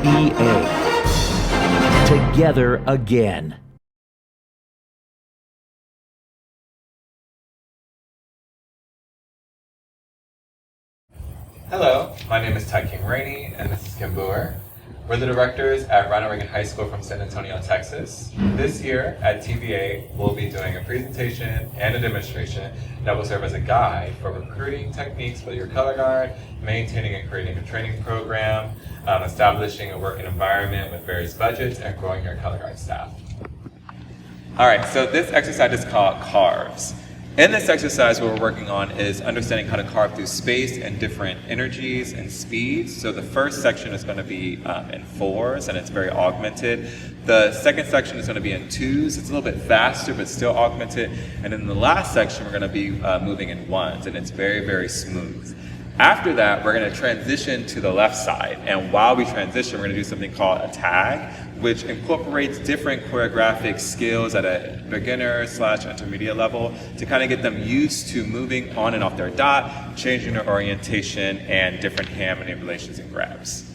TBA. Together again. Hello, my name is Tykeem Rainey, and this is Booher. We're the directors at Rainey High School from San Antonio, Texas. This year at TBA, we'll be doing a presentation and a demonstration that will serve as a guide for recruiting techniques for your color guard, maintaining and creating a training program, establishing a working environment with various budgets, and growing your color guard staff. All right, so this exercise is called carves. In this exercise, what we're working on is understanding how to carve through space and different energies and speeds. So the first section is going to be in 4s, and it's very augmented. The second section is going to be in 2s. It's a little bit faster, but still augmented. And in the last section, we're going to be moving in 1s, and it's very, very smooth. After that, we're going to transition to the left side. And while we transition, we're going to do something called a tag, which incorporates different choreographic skills at a beginner/intermediate level to kind of get them used to moving on and off their dot, changing their orientation, and different hand manipulations and grabs.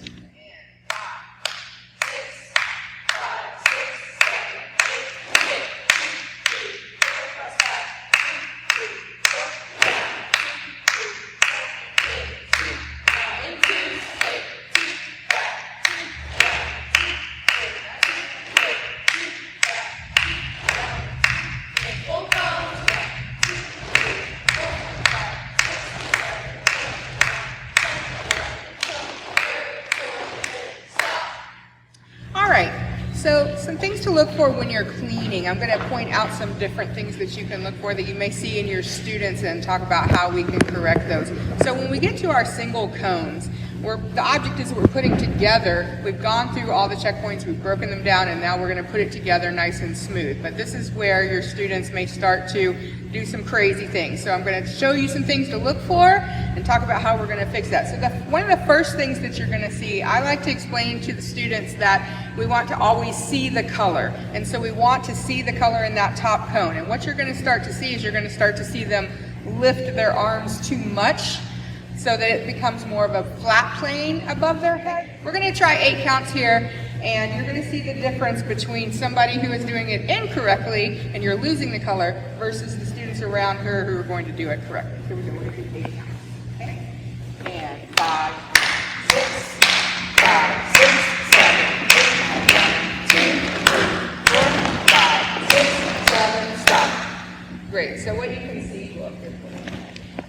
So some things to look for when you're cleaning. I'm going to point out some different things that you can look for that you may see in your students and talk about how we can correct those. So when we get to our single cones, the object is we're putting together, we've gone through all the checkpoints, we've broken them down, and now we're going to put it together nice and smooth. But this is where your students may start to do some crazy things. So I'm going to show you some things to look for and talk about how we're going to fix that. So one of the first things that you're going to see, I like to explain to the students that we want to always see the color. And so we want to see the color in that top cone. And what you're going to start to see is you're going to start to see them lift their arms too much, so that it becomes more of a flat plane above their head. We're going to try 8 counts here, and you're going to see the difference between somebody who is doing it incorrectly and you're losing the color versus the students around her who are going to do it correctly. Here we go, we're going to do 8 counts. Okay? And 5, 6, 5, 6, 7, 8, 1, 2, 3, 4, 5, 6, 7, stop. Great, so what you can see,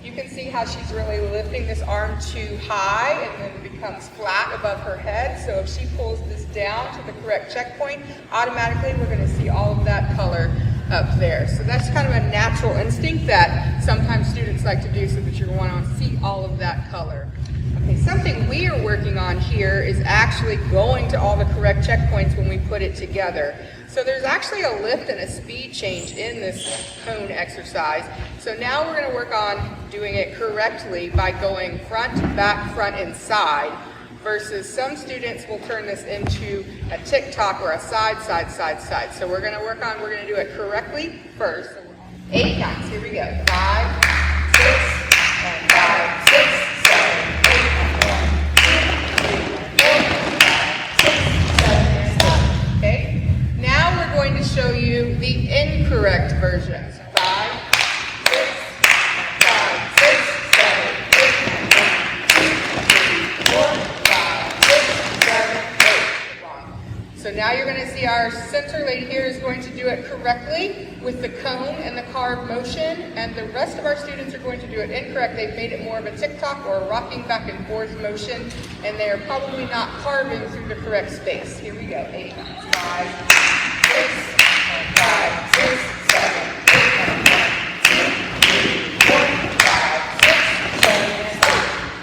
you can see how she's really lifting this arm too high and then it becomes flat above her head. So if she pulls this down to the correct checkpoint, automatically we're going to see all of that color up there. So that's kind of a natural instinct that sometimes students like to do so that you're going to see all of that color. Okay, something we are working on here is actually going to all the correct checkpoints when we put it together. So there's actually a lift and a speed change in this cone exercise. So now we're going to work on doing it correctly by going front, back, front, and side, versus some students will turn this into a tick-tock or a side, side, side, side. So we're going to do it correctly first. 8 counts, here we go. 5, 6, and 5, 6, 7, 8, 1, 2, 3, 4, 5, 6, 7, and 8. Okay? Now we're going to show you the incorrect version. 5, 6, 5, 6, 7, 8, 1, 2, 3, 4, 5, 6, 7, 8. So now you're going to see our center lady here is going to do it correctly with the cone and the carve motion, and the rest of our students are going to do it incorrect. They've made it more of a tick-tock or a rocking back and forth motion, and they're probably not carving through the correct space. Here we go. 8, 5, 6, 5, 6, 7, 8, 1, 2, 3, 4, 5, 6, 7,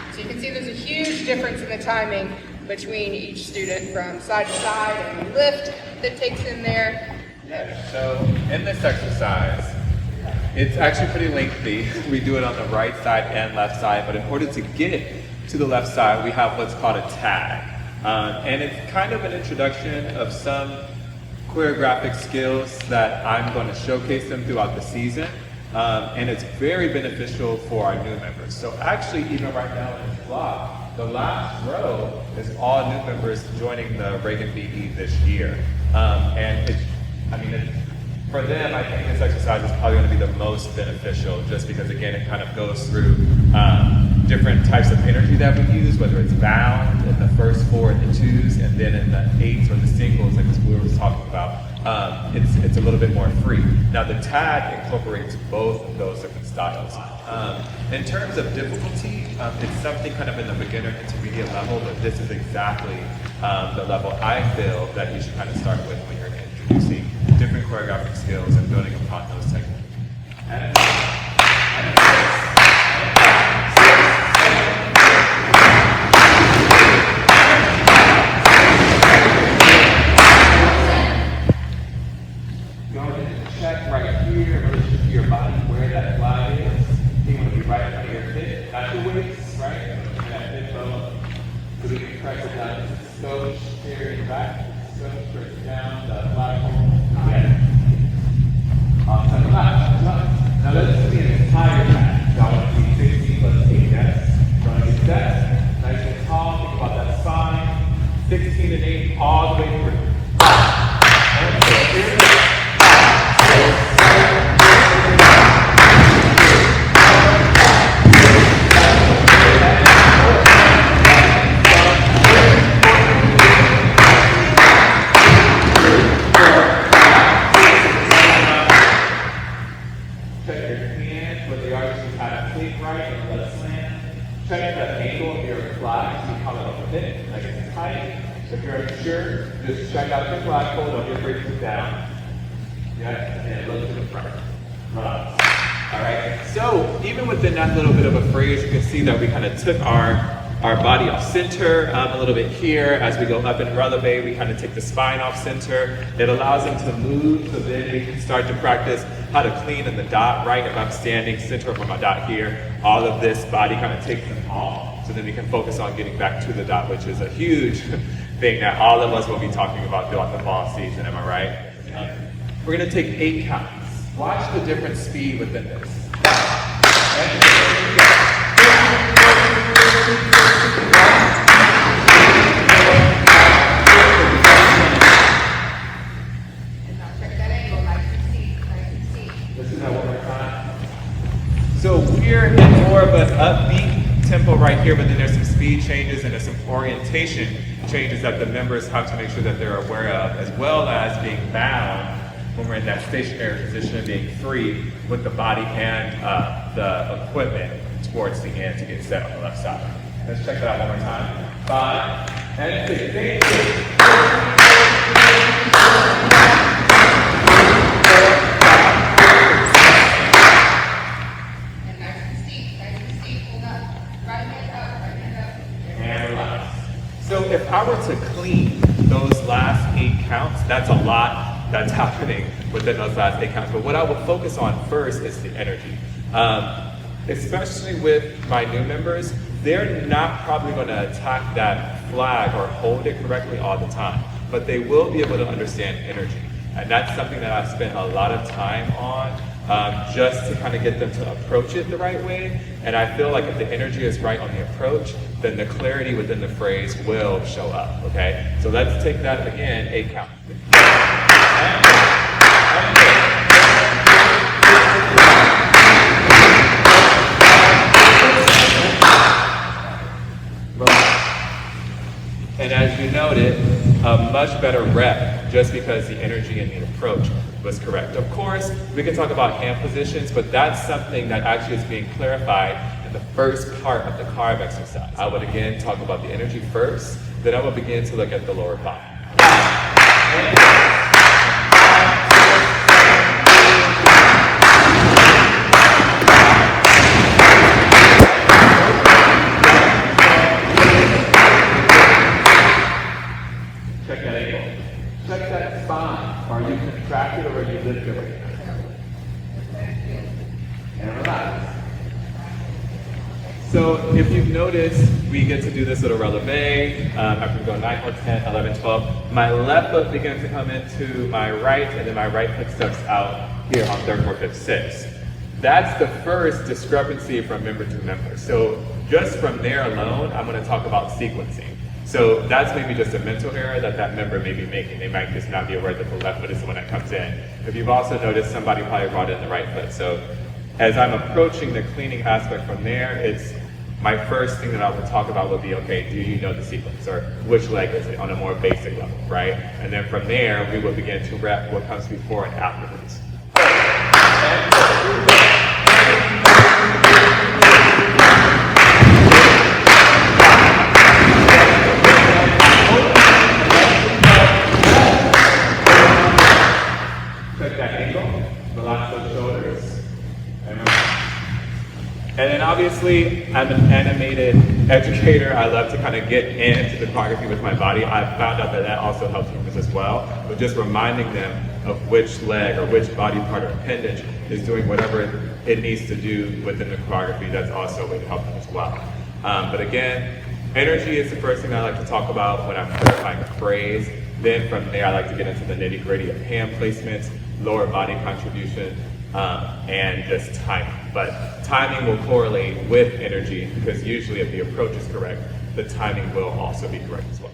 8. So you can see there's a huge difference in the timing between each student from side to side and the lift that takes in there. So in this exercise, it's actually pretty lengthy. We do it on the right side and left side, but in order to get to the left side, we have what's called a tag. And it's kind of an introduction of some choreographic skills that I'm going to showcase them throughout the season. And it's very beneficial for our new members. So actually, even right now in this block, The last row is all new members joining the Reagan BE this year. For them, I think this exercise is probably going to be the most beneficial just because, again, it kind of goes through different types of energy that we use, whether it's bound in the first 4 and the 2s, and then in the 8s or the singles, like as we were talking about, it's a little bit more free. Now, the tag incorporates both of those different styles. In terms of difficulty, it's something kind of in the beginner intermediate level, but this is exactly the level I feel that you should kind of start with when you're introducing different choreographic skills and building upon those techniques. Go ahead and check right here in relation to your body where that flag is. You want to be right in front of your hip, not your waist, right? And that hip bone. So we can press it down. So here in the back. So press it down, the flagpole. Yes. Awesome. Now let's see an entire pattern. I want to be 16 plus 8. That's running your steps. Nice and tall. Think about that spine. 16 and 8 all the way through. And here. Check the angle of your flag, see how it'll fit, like it's tight. If you're unsure, just check out your flagpole, don't be afraid to sit down. Yes, and look to the front. Right. All right, so even within that little bit of a phrase, you can see that we kind of took our body off center a little bit here. As we go up in releve, we kind of take the spine off center. It allows them to move, so then we can start to practice how to clean in the dot, right? If I'm standing center of my dot here, all of this body kind of takes them off, so then we can focus on getting back to the dot, which is a huge thing that all of us will be talking about throughout the fall season, am I right? We're gonna take 8 counts. Watch the different speed within this. So we're in more of an upbeat tempo right here, but then there's some speed changes and there's some orientation changes that the members have to make sure that they're aware of, as well as being bound when we're in that stationary position of being free with the body and the equipment towards the end to get set on the left side. Let's check that out one more time. 5 and 6. So if I were to clean those last 8 counts, that's a lot that's happening within those last 8 counts. But what I will focus on first is the energy. Especially with my new members, they're not probably going to attack that flag or hold it correctly all the time, but they will be able to understand energy. And that's something that I've spent a lot of time on, just to kind of get them to approach it the right way. And I feel like if the energy is right on the approach, then the clarity within the phrase will show up, okay? So let's take that again, 8 count. And as you noted, a much better rep just because the energy and the approach was correct. Of course, we can talk about hand positions, but that's something that actually is being clarified in the first part of the carve exercise. I would again talk about the energy first, then I will begin to look at the lower body. Check that ankle. Check that spine. Are you contracted or are you lifted right now? And relax. So if you've noticed, we get to do this little releve after we go 9 or 10, 11, 12. My left foot begins to come into my right, and then my right foot steps out here on 3rd, 4th, 5th, 6th. That's the first discrepancy from member to member. So Just from there alone, I'm going to talk about sequencing. So that's maybe just a mental error that that member may be making. They might just not be aware that the left foot is the one that comes in. If you've also noticed, somebody probably brought in the right foot. So as I'm approaching the cleaning aspect from there, it's my first thing that I would talk about would be, okay, do you know the sequence, or which leg is it on a more basic level, right? And then from there, we will begin to rep what comes before and afterwards. Check that ankle, relax those shoulders. And then obviously, I'm an animated educator. I love to kind of get into the choreography with my body. I've found out that that also helps movers as well, but just reminding them of which leg or which body part or appendage is doing whatever it needs to do within the choreography, that's also a way to help them as well. But again, energy is the first thing I like to talk about when I'm clarifying a phrase. Then from there, I like to get into the nitty gritty of hand placements, lower body contribution, and just timing. But timing will correlate with energy, because usually if the approach is correct, the timing will also be correct as well.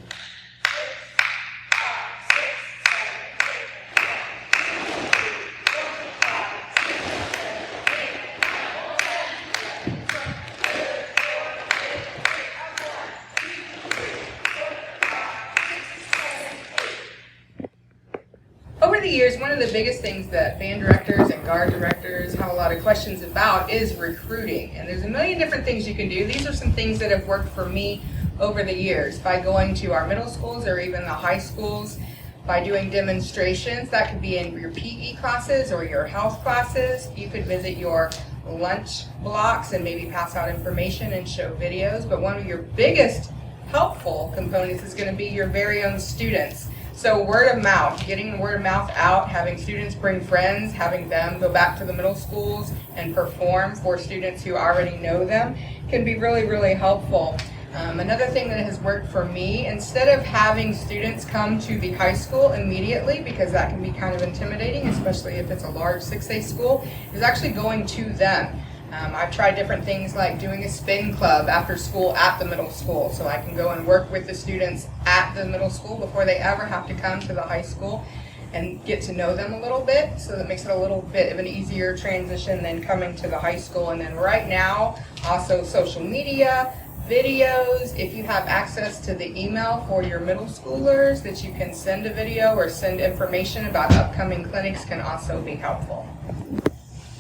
Over the years, one of the biggest things that band directors and guard directors have a lot of questions about is recruiting. And there's a million different things you can do. These are some things that have worked for me over the years by going to our middle schools or even the high schools, by doing demonstrations. That could be in your PE classes or your health classes. You could visit your lunch blocks and maybe pass out information and show videos. But one of your biggest helpful components is going to be your very own students. So word of mouth, getting the word of mouth out, having students bring friends, having them go back to the middle schools and perform for students who already know them can be really, really helpful. Another thing that has worked for me, instead of having students come to the high school immediately, because that can be kind of intimidating, especially if it's a large 6A school, is actually going to them. I've tried different things like doing a spin club after school at the middle school, so I can go and work with the students at the middle school before they ever have to come to the high school and get to know them a little bit. So that makes it a little bit of an easier transition than coming to the high school. And then right now, also social media, videos. If you have access to the email for your middle schoolers that you can send a video or send information about upcoming clinics can also be helpful.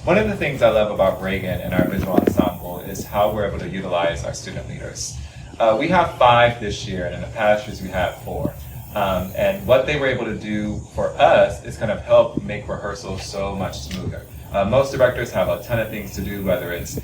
One of the things I love about Reagan and our visual ensemble is how we're able to utilize our student leaders. We have 5 this year, and in the past years we had 4. And what they were able to do for us is kind of help make rehearsals so much smoother. Most directors have a ton of things to do, whether it's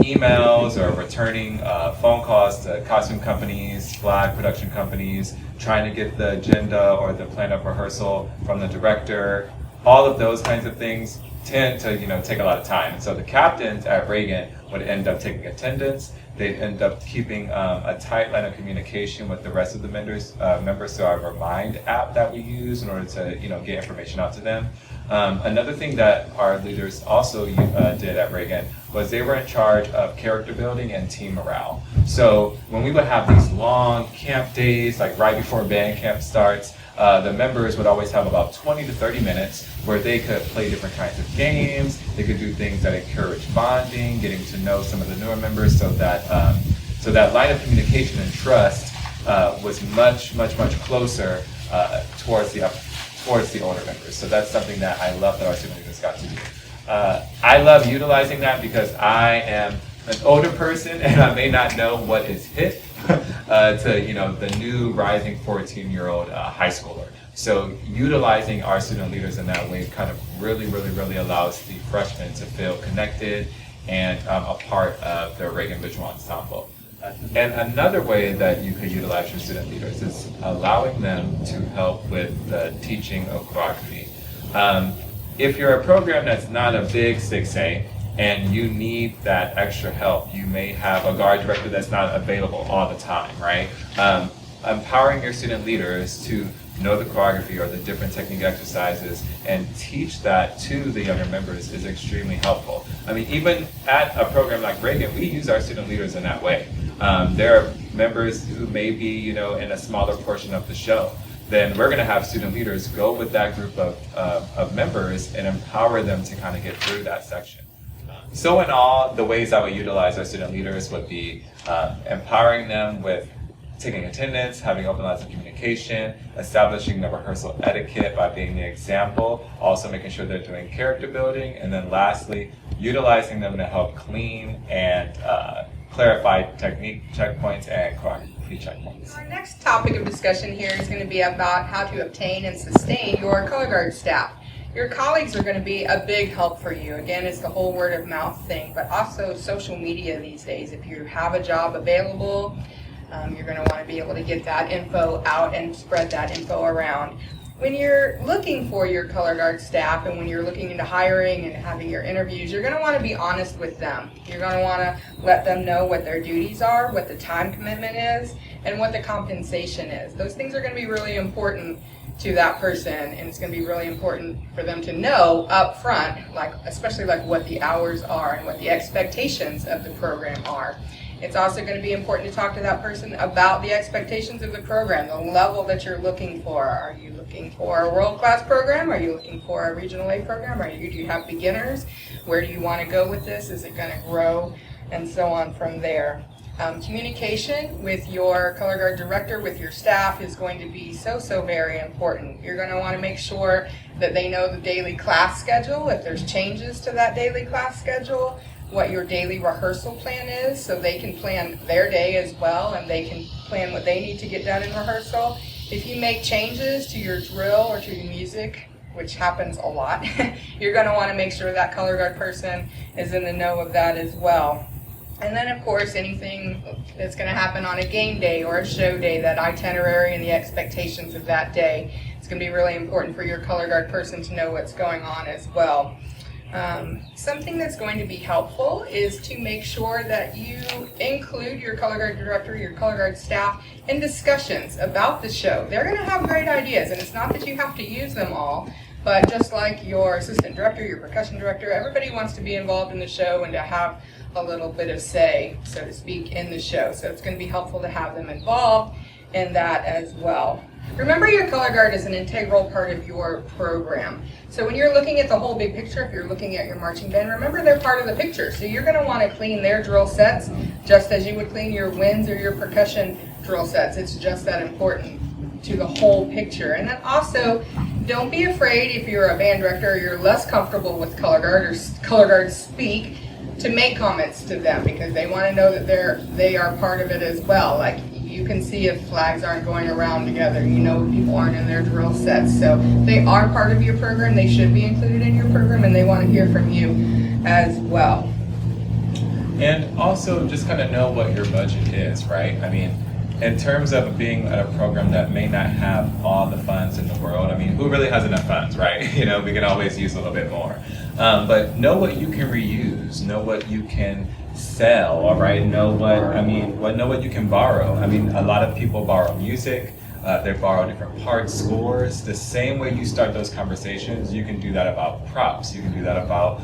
emails or returning phone calls to costume companies, flag production companies, trying to get the agenda or the plan of rehearsal from the director. All of those kinds of things tend to, take a lot of time. And so the captains at Reagan would end up taking attendance. They'd end up keeping a tight line of communication with the rest of the members through our Remind app that we use in order to, get information out to them. Another thing that our leaders also did at Reagan was they were in charge of character building and team morale. So when we would have these long camp days, like right before band camp starts, the members would always have about 20 to 30 minutes where they could play different kinds of games. They could do things that encourage bonding, getting to know some of the newer members, so that line of communication and trust was much closer towards the older members. So that's something that I love that our student leaders got to do. I love utilizing that because I am an older person and I may not know what is hit to the new rising 14-year-old high schooler. So utilizing our student leaders in that way kind of really allows the freshmen to feel connected and a part of the Reagan Visual Ensemble. And another way that you could utilize your student leaders is allowing them to help with the teaching of choreography. If you're a program that's not a big 6A and you need that extra help, you may have a guard director that's not available all the time, right? Empowering your student leaders to know the choreography or the different technique exercises and teach that to the younger members is extremely helpful. I mean, even at a program like Reagan, we use our student leaders in that way. There are members who may be, in a smaller portion of the show. Then we're going to have student leaders go with that group of members and empower them to kind of get through that section. So in all, the ways that we utilize our student leaders would be empowering them with taking attendance, having open lines of communication, establishing the rehearsal etiquette by being the example, also making sure they're doing character building, and then lastly, utilizing them to help clean and clarify technique checkpoints and choreography checkpoints. Our next topic of discussion here is going to be about how to obtain and sustain your color guard staff. Your colleagues are going to be a big help for you. Again, it's the whole word of mouth thing, but also social media these days. If you have a job available, you're going to want to be able to get that info out and spread that info around. When you're looking for your color guard staff and when you're looking into hiring and having your interviews, you're going to want to be honest with them. You're going to want to let them know what their duties are, what the time commitment is, and what the compensation is. Those things are going to be really important to that person, and it's going to be really important for them to know up front, especially what the hours are and what the expectations of the program are. It's also going to be important to talk to that person about the expectations of the program, the level that you're looking for. Are you looking for a world-class program? Are you looking for a regional A program? Do you have beginners? Where do you want to go with this? Is it going to grow? And so on from there. Communication with your color guard director, with your staff, is going to be so very important. You're going to want to make sure that they know the daily class schedule, if there's changes to that daily class schedule, what your daily rehearsal plan is, so they can plan their day as well and they can plan what they need to get done in rehearsal. If you make changes to your drill or to your music, which happens a lot, you're going to want to make sure that color guard person is in the know of that as well. And then, of course, anything that's going to happen on a game day or a show day, that itinerary and the expectations of that day, it's going to be really important for your color guard person to know what's going on as well. Something that's going to be helpful is to make sure that you include your color guard director, your color guard staff in discussions about the show. They're going to have great ideas, and it's not that you have to use them all, but just like your assistant director, your percussion director, everybody wants to be involved in the show and to have a little bit of say, so to speak, in the show. So it's going to be helpful to have them involved in that as well. Remember, your color guard is an integral part of your program. So when you're looking at the whole big picture, if you're looking at your marching band, remember they're part of the picture. So you're going to want to clean their drill sets just as you would clean your winds or your percussion drill sets. It's just that important to the whole picture. And then also, don't be afraid if you're a band director or you're less comfortable with color guard or color guard speak to make comments to them, because they want to know that they are part of it as well. Like, you can see if flags aren't going around together, people aren't in their drill sets. So they are part of your program, they should be included in your program, and they want to hear from you as well. And also just kind of know what your budget is, right? I mean, in terms of being at a program that may not have all the funds in the world, I mean, who really has enough funds, right? We can always use a little bit more. But know what you can reuse, know what you can sell, all right? Know what you can borrow. I mean, a lot of people borrow music, they borrow different parts, scores. The same way you start those conversations, you can do that about props, you can do that about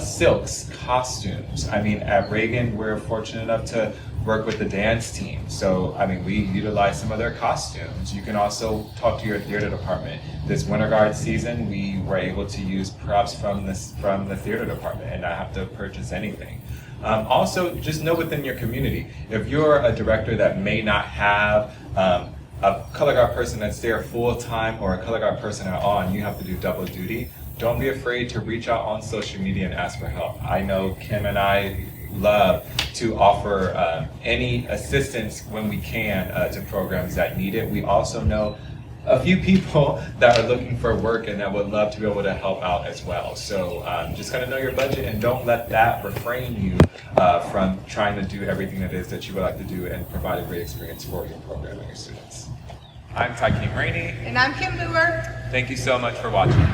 silks, costumes. I mean, at Reagan, we're fortunate enough to work with the dance team. So, I mean, we utilize some of their costumes. You can also talk to your theater department. This Winter Guard season, we were able to use props from the theater department and not have to purchase anything. Also, just know within your community, if you're a director that may not have a color guard person that's there full time or a color guard person at all, and you have to do double duty, don't be afraid to reach out on social media and ask for help. I know Kim and I love to offer any assistance when we can to programs that need it. We also know a few people that are looking for work and that would love to be able to help out as well. So just kind of know your budget and don't let that refrain you from trying to do everything it is that you would like to do and provide a great experience for your program and your students. I'm Tykeem Rainey. And I'm Kim Booher. Thank you so much for watching.